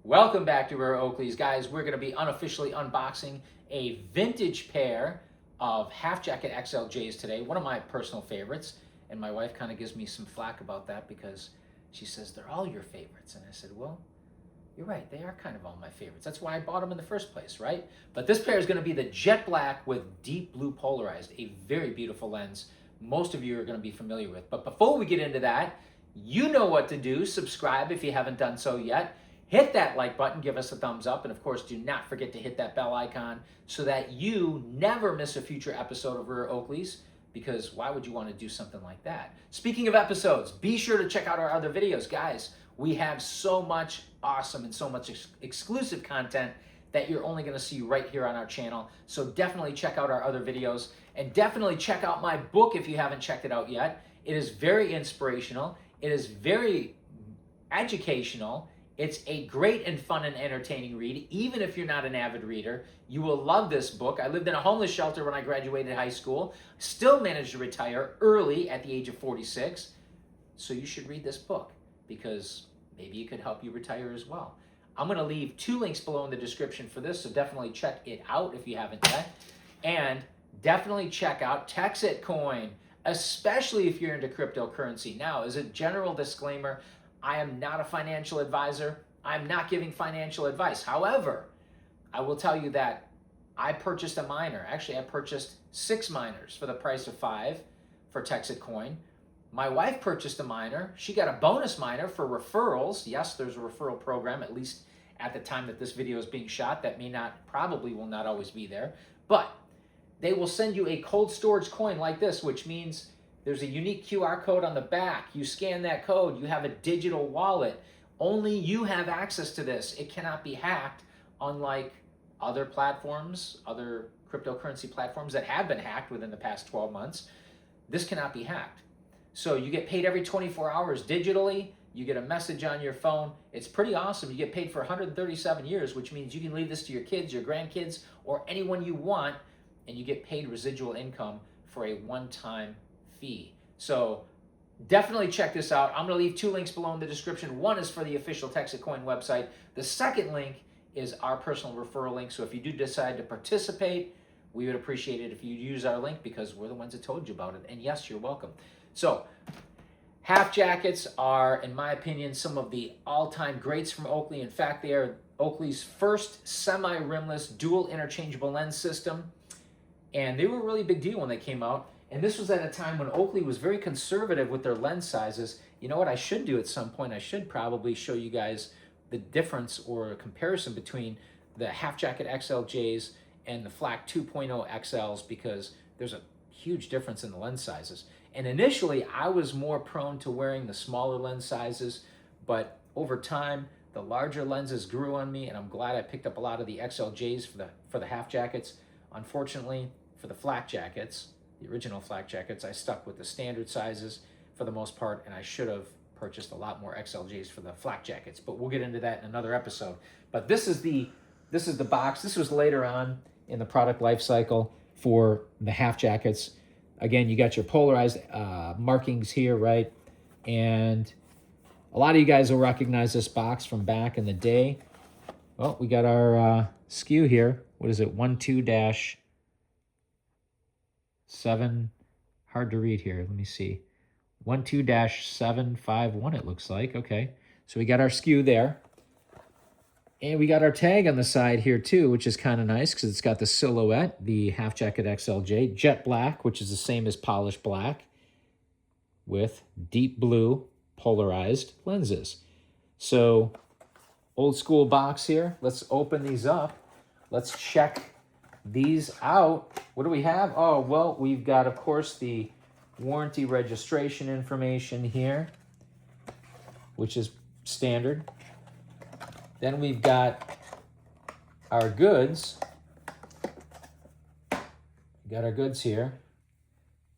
Welcome back to Rare Oakleys. Guys, we're going to be unofficially unboxing a vintage pair of half jacket XLJs today. One of my personal favorites. And my wife kind of gives me some flack about that because she says they're all your favorites. And I said, well, you're right. They are kind of all my favorites. That's why I bought them in the first place, right? But this pair is going to be the jet black with deep blue polarized. A very beautiful lens. Most of you are going to be familiar with. But before we get into that, you know what to do. Subscribe if you haven't done so yet. Hit that like button, give us a thumbs up, and of course, do not forget to hit that bell icon so that you never miss a future episode of Rare Oakleys, because why would you want to do something like that? Speaking of episodes, be sure to check out our other videos. Guys, we have so much awesome and so much exclusive content that you're only going to see right here on our channel. So definitely check out our other videos, and definitely check out my book if you haven't checked it out yet. It is very inspirational. It is very educational. It's a great and fun and entertaining read. Even if you're not an avid reader, you will love this book. I lived in a homeless shelter when I graduated high school. Still managed to retire early at the age of 46. So you should read this book because maybe it could help you retire as well. I'm going to leave 2 links below in the description for this, so definitely check it out if you haven't yet. And definitely check out Texit Coin, especially if you're into cryptocurrency. Now, as a general disclaimer, I am not a financial advisor. I'm not giving financial advice. However, I will tell you that I purchased a miner. Actually, I purchased 6 miners for the price of 5 for Texit Coin. My wife purchased a miner. She got a bonus miner for referrals. Yes, there's a referral program, at least at the time that this video is being shot. That probably will not always be there. But they will send you a cold storage coin like this, which means there's a unique QR code on the back. You scan that code, you have a digital wallet. Only you have access to this. It cannot be hacked, unlike other platforms, other cryptocurrency platforms that have been hacked within the past 12 months. This cannot be hacked. So you get paid every 24 hours digitally. You get a message on your phone. It's pretty awesome. You get paid for 137 years, which means you can leave this to your kids, your grandkids, or anyone you want, and you get paid residual income for a one-time fee. So definitely check this out. I'm going to leave 2 links below in the description. One is for the official Texit Coin website. The second link is our personal referral link. So if you do decide to participate, we would appreciate it if you use our link because we're the ones that told you about it. And yes, you're welcome. So half jackets are, in my opinion, some of the all-time greats from Oakley. In fact, they are Oakley's first semi-rimless dual interchangeable lens system. And they were a really big deal when they came out. And this was at a time when Oakley was very conservative with their lens sizes. You know what I should do at some point? I should probably show you guys the difference or comparison between the half jacket XLJs and the Flak 2.0 XLs, because there's a huge difference in the lens sizes. And initially, I was more prone to wearing the smaller lens sizes, but over time, the larger lenses grew on me, and I'm glad I picked up a lot of the XLJs for the half jackets. Unfortunately, for the flak jackets, the original flak jackets, I stuck with the standard sizes for the most part, and I should have purchased a lot more XLJs for the flak jackets, but we'll get into that in another episode. But this is the box. This was later on in the product life cycle for the half jackets. Again, you got your polarized markings here, right? And a lot of you guys will recognize this box from back in the day. Well, we got our SKU here. What is it? 12-7. Hard to read here. Let me see. 12-751, it looks like. Okay. So we got our SKU there. And we got our tag on the side here too, which is kind of nice because it's got the silhouette, the half jacket XLJ, jet black, which is the same as polished black, with deep blue polarized lenses. So old school box here. Let's open these up. Let's check these out. What do we have? Oh, well, we've got, of course, the warranty registration information here, which is standard. Then we've got our goods. We got our goods here.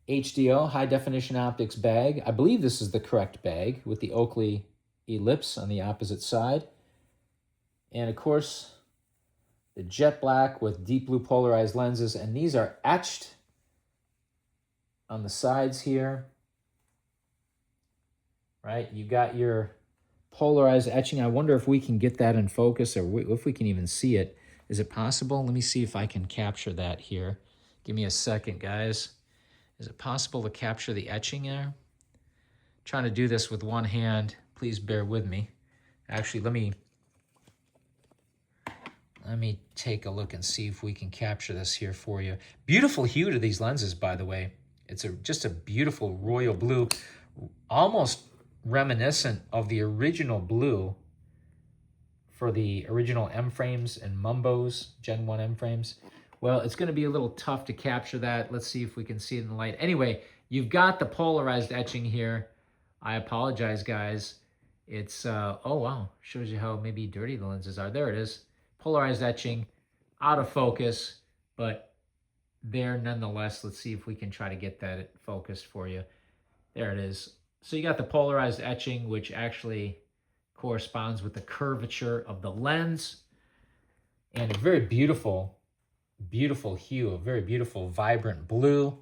HDO, high definition optics bag. I believe this is the correct bag with the Oakley ellipse on the opposite side. And of course, the jet black with deep blue polarized lenses. And these are etched on the sides here. Right? You got your polarized etching. I wonder if we can get that in focus or if we can even see it. Is it possible? Let me see if I can capture that here. Give me a second, guys. Is it possible to capture the etching there? Trying to do this with one hand. Please bear with me. Actually, let me take a look and see if we can capture this here for you. Beautiful hue to these lenses, by the way. It's just a beautiful royal blue, almost reminiscent of the original blue for the original M frames and Mumbos, Gen 1 M frames. Well, it's going to be a little tough to capture that. Let's see if we can see it in the light. Anyway, you've got the polarized etching here. I apologize, guys. It's, oh wow, shows you how maybe dirty the lenses are. There it is. Polarized etching, out of focus, but there nonetheless. Let's see if we can try to get that focused for you. There it is. So you got the polarized etching, which actually corresponds with the curvature of the lens, and a very beautiful, beautiful hue, a very beautiful, vibrant blue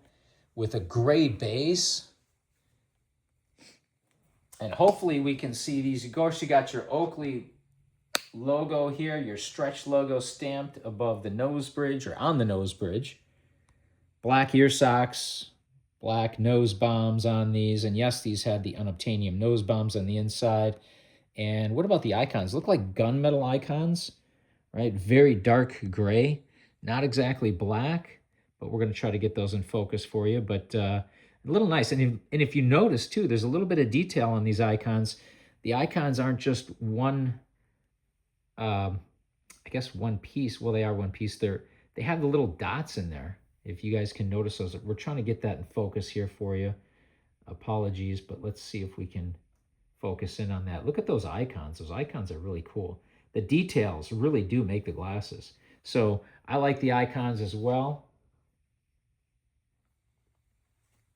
with a gray base. And hopefully we can see these. Of course, you got your Oakley logo here, your stretch logo stamped above the nose bridge or on the nose bridge. Black ear socks, black nose bombs on these. And yes, these had the unobtainium nose bombs on the inside. And what about the icons? Look like gunmetal icons, right? Very dark gray, not exactly black, but we're going to try to get those in focus for you. But a little nice. And if you notice, too, there's a little bit of detail on these icons. The icons aren't just one, I guess one piece. Well, they are one piece. They have the little dots in there. If you guys can notice those, we're trying to get that in focus here for you. Apologies, but let's see if we can focus in on that. Look at those icons. Those icons are really cool. The details really do make the glasses. So I like the icons as well.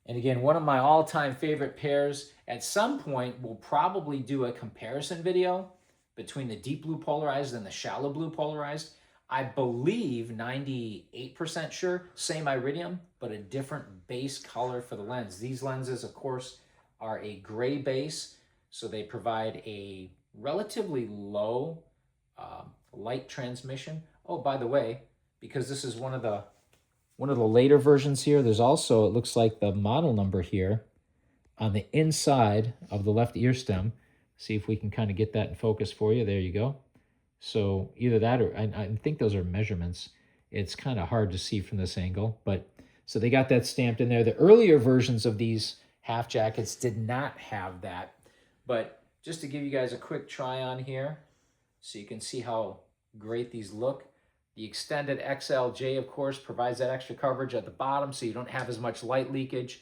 And again, one of my all-time favorite pairs. At some point, we'll probably do a comparison video between the deep blue polarized and the shallow blue polarized. I believe 98% sure, same iridium, but a different base color for the lens. These lenses, of course, are a gray base, so they provide a relatively low light transmission. Oh, by the way, because this is one of the later versions here, there's also, it looks like, the model number here on the inside of the left ear stem. See if we can kind of get that in focus for you. There you go. So either that or I think those are measurements. It's kind of hard to see from this angle, but so they got that stamped in there. The earlier versions of these half jackets did not have that, but just to give you guys a quick try on here so you can see how great these look. The extended XLJ, of course, provides that extra coverage at the bottom so you don't have as much light leakage.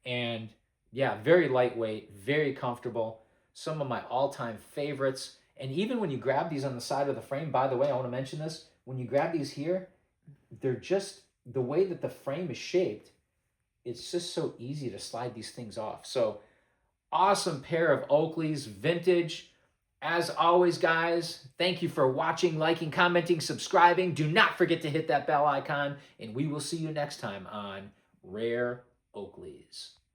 And yeah, very lightweight, very comfortable. Some of my all-time favorites. And even when you grab these on the side of the frame, by the way, I want to mention this. When you grab these here, they're just, the way that the frame is shaped, it's just so easy to slide these things off. So awesome pair of Oakleys, vintage. As always, guys, thank you for watching, liking, commenting, subscribing. Do not forget to hit that bell icon, and we will see you next time on Rare Oakleys.